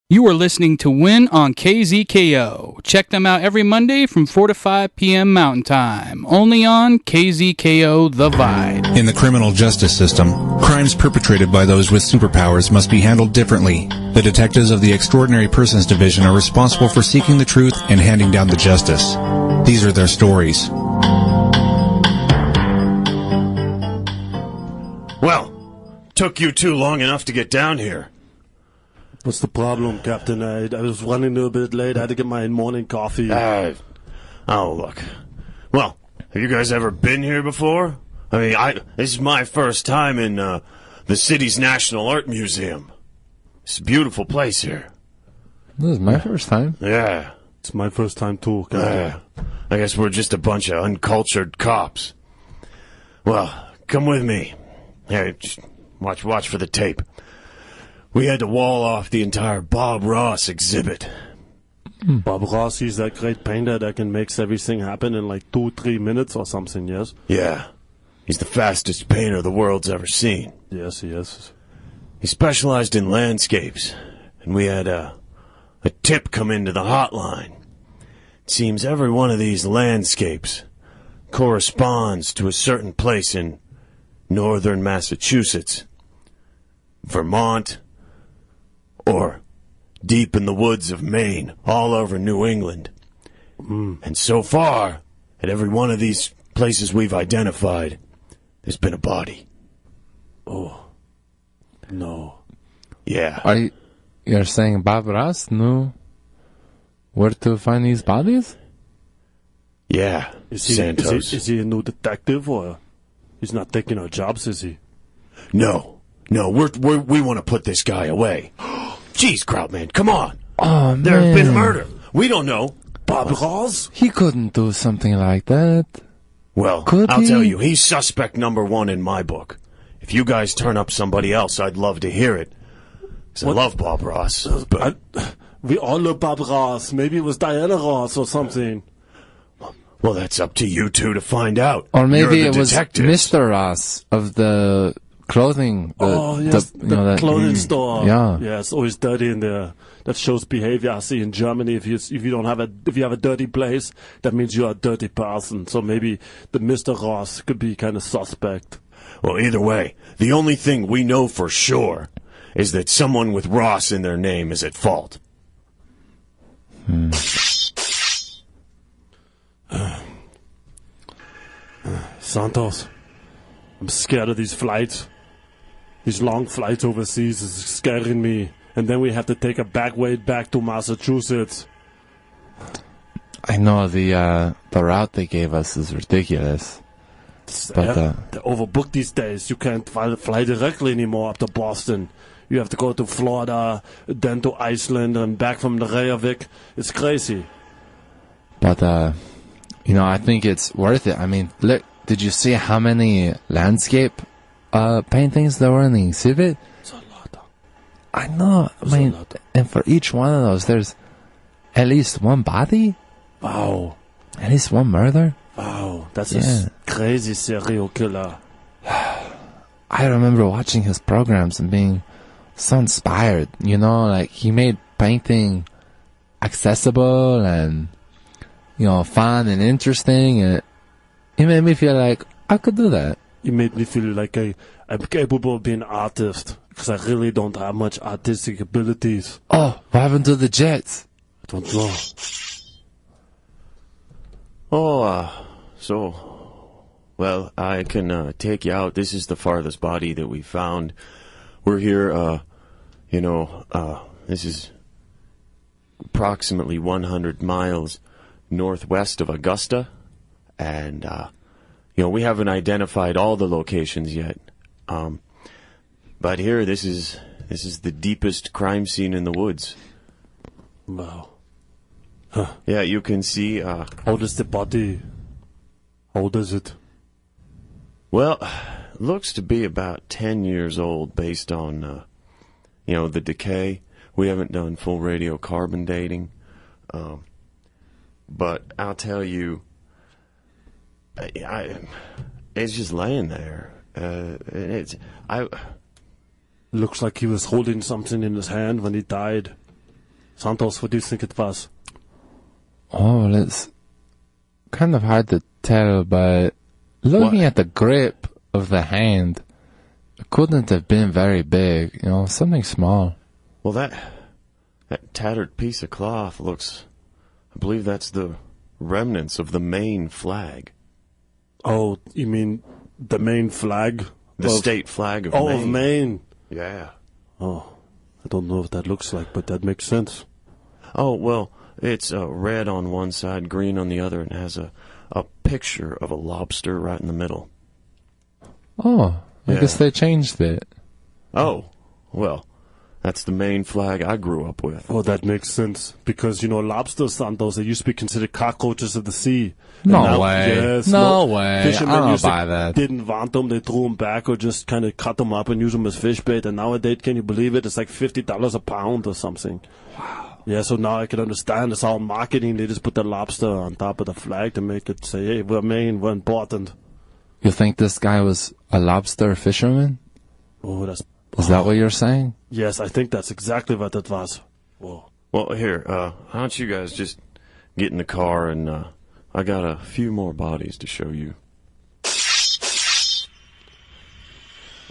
You are listening to WIN on KZKO. Check them out every Monday from 4 to 5 p.m. Mountain Time. Only on KZKO The Vibe. In the criminal justice system, crimes perpetrated by those with superpowers must be handled differently. The detectives of the Extraordinary Persons Division are responsible for seeking the truth and handing down the justice. These are their stories. Well, took you too long enough to get down here. What's the problem, Captain? I was running a little bit late. I had to get my morning coffee. Oh, look. Well, have you guys ever been here before? I mean, this is my first time in the city's National Art Museum. It's a beautiful place here. This is my first time. Yeah. It's my first time, too, Captain. I guess we're just a bunch of uncultured cops. Well, come with me. Here, just watch for the tape. We had to wall off the entire Bob Ross exhibit. Bob Ross, he's that great painter that can make everything happen in like 2-3 minutes or something, yes? Yeah. He's the fastest painter the world's ever seen. Yes, he is. He specialized in landscapes, and we had a tip come into the hotline. It seems every one of these landscapes corresponds to a certain place in northern Massachusetts, Vermont, or deep in the woods of Maine, all over New England. And so far, at every one of these places we've identified, there's been a body. Oh. No. Yeah. You're saying Bob Ross knew where to find these bodies? Yeah, Santos. Is he a new detective, or he's not taking our jobs, is he? No, we want to put this guy away. Jeez, Krautman, come on. Oh, man. There have been murder. We don't know. Bob Ross? He couldn't do something like that. Well, I'll tell you, he's suspect number one in my book. If you guys turn up somebody else, I'd love to hear it. 'Cause I love Bob Ross. But we all love Bob Ross. Maybe it was Diana Ross or something. Well, that's up to you two to find out. Or maybe You're the it was detectives. Mr. Ross of the clothing. The clothing store. Yeah. Yeah, it's always dirty in there. That shows behavior. I see in Germany, if you have a dirty place, that means you're a dirty person. So maybe the Mr. Ross could be kind of suspect. Well, either way, the only thing we know for sure is that someone with Ross in their name is at fault. Santos, I'm scared of these flights. These long flights overseas is scaring me. And then we have to take a back way back to Massachusetts. I know the route they gave us is ridiculous. But they're overbooked these days. You can't fly directly anymore up to Boston. You have to go to Florida, then to Iceland, and back from the Reykjavik. It's crazy. But, I think it's worth it. I mean, look, did you see how many landscape paintings there were in the exhibit? It's a lot. I know. I mean, and for each one of those, there's at least one body? Wow. At least one murder? Wow, that's a crazy serial killer. I remember watching his programs and being so inspired, like he made painting accessible and, fun and interesting, and it made me feel like I could do that. It made me feel like I'm capable of being an artist, because I really don't have much artistic abilities. Oh, what happened to the Jets? I don't know. Well, I can take you out. This is the farthest body that we found. We're here, this is approximately 100 miles northwest of Augusta, and, we haven't identified all the locations yet. But here, this is the deepest crime scene in the woods. Wow. Huh. Yeah, you can see, How old is the body? How old is it? Well, looks to be about 10 years old based on, the decay. We haven't done full radiocarbon dating. But I'll tell you, it's just laying there. Looks like he was holding something in his hand when he died. Santos, what do you think it was? Oh, well, it's kind of hard to tell, but looking at the grip of the hand, it couldn't have been very big. You know, something small. Well, that tattered piece of cloth looks... I believe that's the remnants of the Maine flag. Oh, you mean the Maine flag? The state flag of Maine. Oh, of Maine. Yeah. Oh, I don't know what that looks like, but that makes sense. Oh, well, it's red on one side, green on the other, and has a picture of a lobster right in the middle. Oh, I Yeah. guess they changed it. Oh, well, that's the Maine flag I grew up with. Oh, that makes sense. Because, you know, lobsters, Santos, they used to be considered cockroaches of the sea. No And now- way. Yes, No way. Fishermen I don't used to- buy that. Didn't want them. They threw them back or just kind of cut them up and use them as fish bait. And nowadays, can you believe it? It's like $50 a pound or something. Wow. Yeah, so now I can understand. It's all marketing. They just put the lobster on top of the flag to make it say, hey, we're Maine, we're important. You think this guy was a lobster fisherman? Oh, that's... Is that what you're saying? Yes, I think that's exactly what it was. Whoa. Well, here, why don't you guys just get in the car and I got a few more bodies to show you.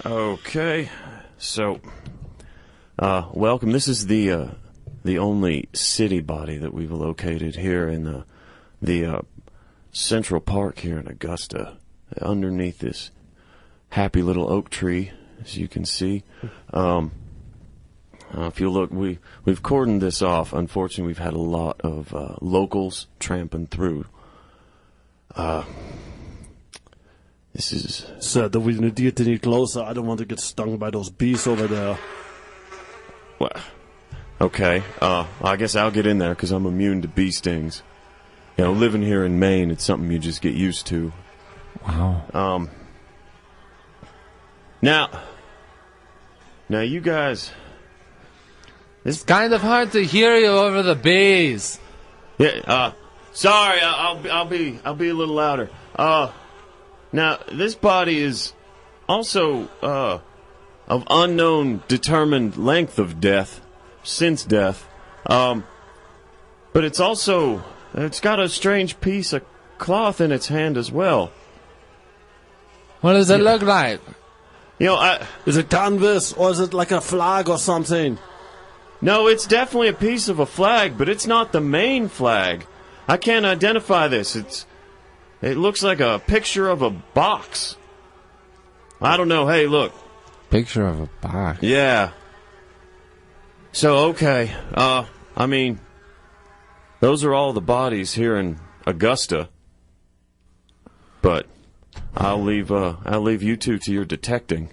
Okay, so, welcome. This is the only city body that we've located here in the Central Park here in Augusta, underneath this happy little oak tree, as you can see. If you look, we've cordoned this off. Unfortunately, we've had a lot of locals tramping through. This is... Sir, do we need to get any closer? I don't want to get stung by those bees over there. Well, okay. I guess I'll get in there because I'm immune to bee stings. You know, living here in Maine, it's something you just get used to. Wow. Now you guys... It's kind of hard to hear you over the bees. Yeah, sorry, I'll be a little louder. Now, this body is also, of unknown determined length of death, since death. But it's also, it's got a strange piece of cloth in its hand as well. What does it look like? You know, Is it canvas or is it like a flag or something? no, it's definitely a piece of a flag, but it's not the Maine flag. I can't identify this. It looks like a picture of a box. I don't know. Hey, look. Picture of a box. Yeah. So, okay. I mean, those are all the bodies here in Augusta. But I'll leave you two to your detecting.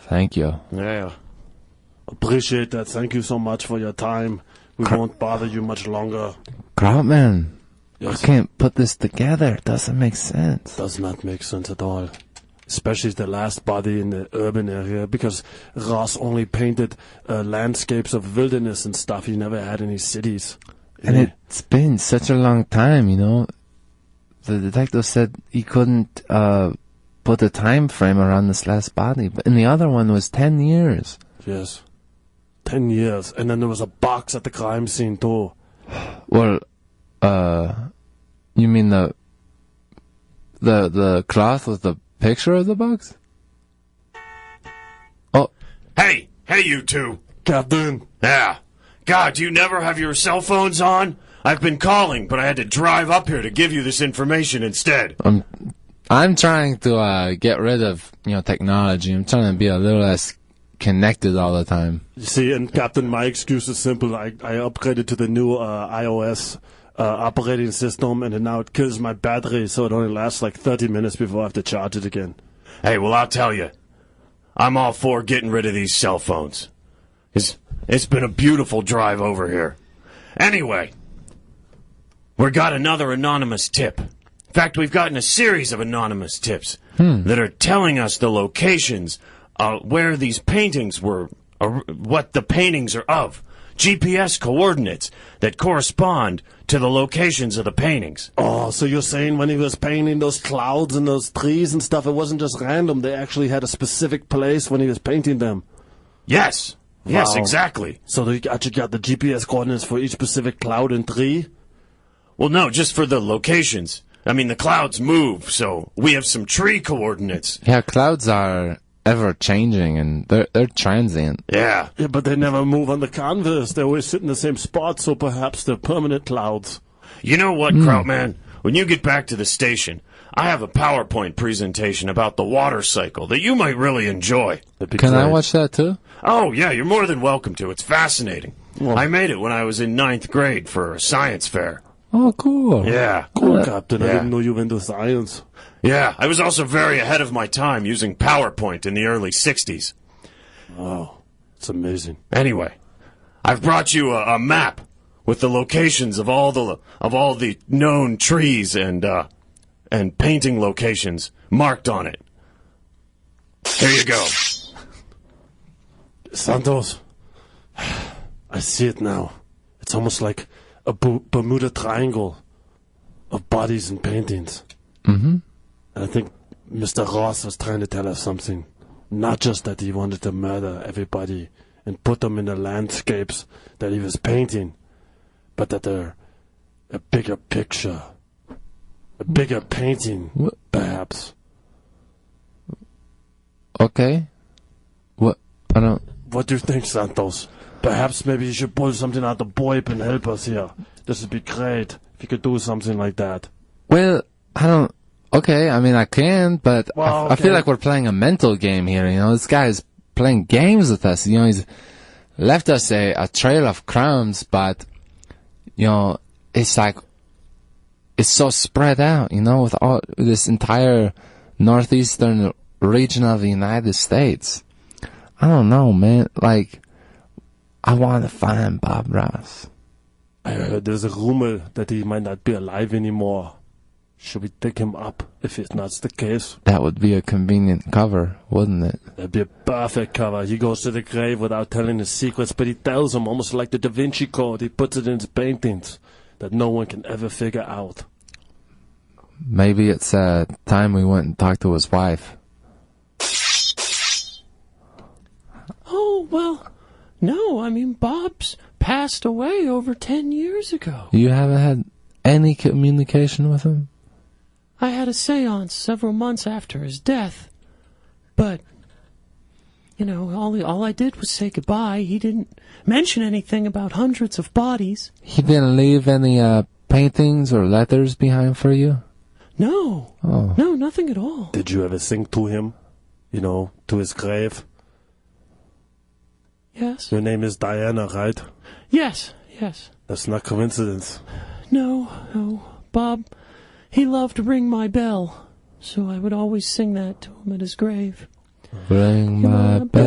Thank you. Yeah. Appreciate that. Thank you so much for your time. We won't bother you much longer. Krautman, Yes. I can't put this together. It doesn't make sense. Does not make sense at all. Especially the last body in the urban area, because Ross only painted landscapes of wilderness and stuff. He never had any cities. And it's been such a long time, you know. The detective said he couldn't put a time frame around this last body, but in the other one was 10 years. Yes. 10 years. And then there was a box at the crime scene, too. Well, you mean the cloth with the picture of the box? Oh, Hey, you two. Captain. Yeah. God, do you never have your cell phones on? I've been calling, but I had to drive up here to give you this information instead. I'm trying to get rid of technology. I'm trying to be a little less connected all the time. You see, and Captain, my excuse is simple. I upgraded to the new iOS operating system, and now it kills my battery, so it only lasts like 30 minutes before I have to charge it again. Hey, well, I'll tell you. I'm all for getting rid of these cell phones. It's been a beautiful drive over here. Anyway, we got another anonymous tip. In fact, we've gotten a series of anonymous tips that are telling us the locations where these paintings were, what the paintings are of. GPS coordinates that correspond to the locations of the paintings. Oh, so you're saying when he was painting those clouds and those trees and stuff, it wasn't just random. They actually had a specific place when he was painting them. Yes. Yes, Wow. exactly. So they actually got the GPS coordinates for each specific cloud and tree? Well, no, just for the locations. I mean, the clouds move, so we have some tree coordinates. Yeah, clouds are ever changing and they're transient. Yeah. Yeah, but they never move on the canvas. They always sit in the same spot, so perhaps they're permanent clouds. You know what, Krautman? When you get back to the station, I have a PowerPoint presentation about the water cycle that you might really enjoy. That'd be Can I great. watch that too? Oh, yeah, you're more than welcome to. It's fascinating. I made it when I was in 9th grade for a science fair. Oh, cool. Yeah. Cool, Captain. I Yeah. didn't know you were into science. Yeah, I was also very ahead of my time using PowerPoint in the early 60s. Oh, it's amazing. Anyway, I've brought you a map with the locations of all the known trees and painting locations marked on it. Here you go. Santos, I see it now. It's almost like a Bermuda Triangle of bodies and paintings. Mm-hmm. And I think Mr. Ross was trying to tell us something. Not just that he wanted to murder everybody and put them in the landscapes that he was painting, but that they're a bigger picture, a bigger painting, perhaps. Okay. What? I don't... What do you think, Santos? Perhaps maybe you should pull something out the BOIP and help us here. This would be great if you could do something like that. Well, I don't... Okay, I mean, I can, but Well, I feel okay. like we're playing a mental game here, you know? This guy's playing games with us, you know? He's left us a trail of crumbs, but, you know, it's like... It's so spread out, you know, with all this entire northeastern region of the United States. I don't know, man. Like, I want to find Bob Ross. I heard there's a rumor that he might not be alive anymore. Should we dig him up if it's not the case? That would be a convenient cover, wouldn't it? That'd be a perfect cover. He goes to the grave without telling his secrets, but he tells them almost like the Da Vinci Code. He puts it in his paintings that no one can ever figure out. Maybe it's time we went and talked to his wife. Oh, well, no, I mean, Bob's passed away over 10 years ago. You haven't had any communication with him? I had a seance several months after his death, but, you know, all I did was say goodbye. He didn't mention anything about hundreds of bodies. He didn't leave any paintings or letters behind for you? No, Oh. no, nothing at all. Did you ever sing to him? You know, to his grave? Yes, Your name is Diana, right? yes. That's not coincidence. No, Bob, he loved Ring My Bell, so I would always sing that to him at his grave. Ring my bell,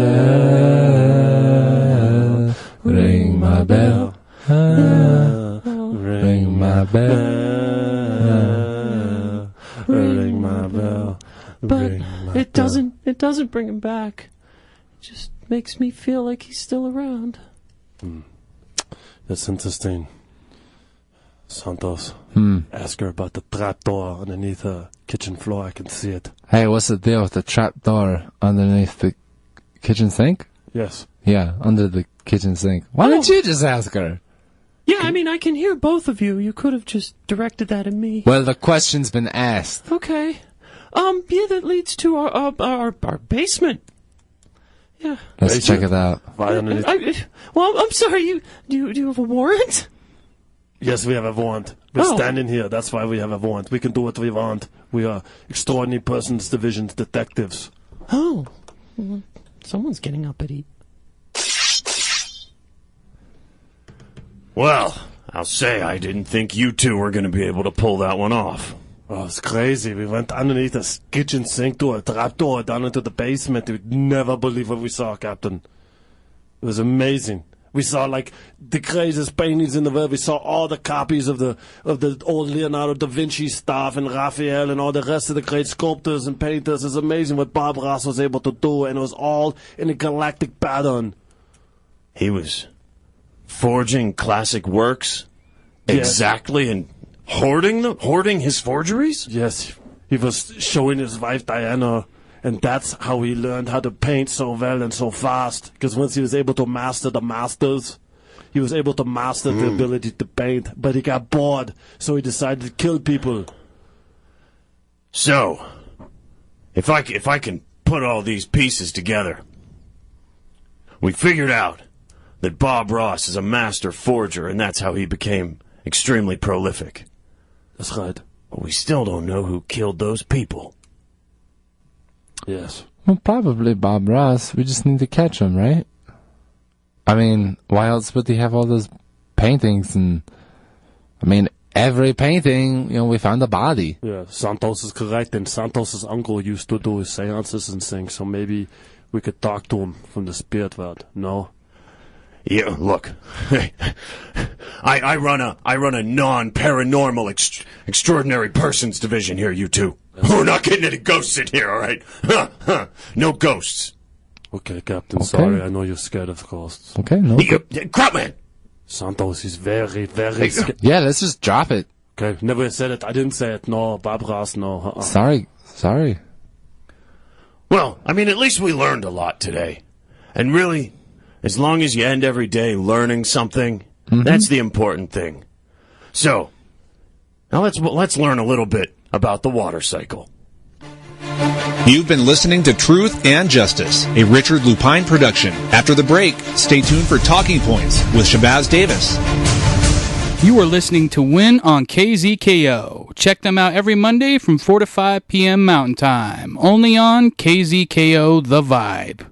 ring my bell, ring my bell, Ring my bell. But ring my it bell. doesn't bring him back. It just makes me feel like he's still around. That's interesting. Santos, ask her about the trapdoor underneath her kitchen floor. I can see it. Hey, what's the deal with the trap door underneath the kitchen sink? Yes. Yeah, under the kitchen sink. Why don't you just ask her? Yeah, I mean, I can hear both of you. You could have just directed that at me. Well, the question's been asked. Okay. Yeah, that leads to our basement. Yeah. Let's Basement? check it out. Why underneath? Well, I'm sorry. Do you have a warrant? Yes, we have a warrant. We're Oh. standing here. That's why we have a warrant. We can do what we want. We are Extraordinary Persons Division's detectives. Oh, well, someone's getting uppity. Well, I'll say I didn't think you two were going to be able to pull that one off. Oh, it's crazy. We went underneath the kitchen sink door, a trapdoor down into the basement. You'd never believe what we saw, Captain. It was amazing. We saw like the craziest paintings in the world. We saw all the copies of the old Leonardo da Vinci stuff and Raphael and all the rest of the great sculptors and painters. It's amazing what Bob Ross was able to do, and it was all in a galactic pattern. He was forging classic works exactly and hoarding his forgeries? Yes, he was showing his wife Diana And that's how he learned how to paint so well and so fast. Because once he was able to master the masters, he was able to master the ability to paint. But he got bored, so he decided to kill people. So, if I can put all these pieces together, we figured out that Bob Ross is a master forger, and that's how he became extremely prolific. That's right. But we still don't know who killed those people. Yes. Well, probably Bob Ross. We just need to catch him, right? I mean, why else would he have all those paintings? And I mean, every painting, we found a body. Yeah, Santos is correct. And Santos' uncle used to do his seances and things, so maybe we could talk to him from the spirit world. No? Yeah, look, I run a non-paranormal extraordinary persons division here, you two. We're not getting any ghosts in here, all right? No ghosts. Okay, Captain, Okay. sorry, I know you're scared of ghosts. Okay, no. Crapman! Santos is very, very scared. Yeah, let's just drop it. Okay, never said it. I didn't say it. No, Bob Ross, no. Sorry. Well, I mean, at least we learned a lot today. And really, as long as you end every day learning something, that's the important thing. So, now let's learn a little bit about the water cycle. You've been listening to Truth and Justice, a Richard Lupine production. After the break, stay tuned for Talking Points with Shabazz Davis. You are listening to WIN on KZKO. Check them out every Monday from 4 to 5 p.m. Mountain Time. Only on KZKO The Vibe.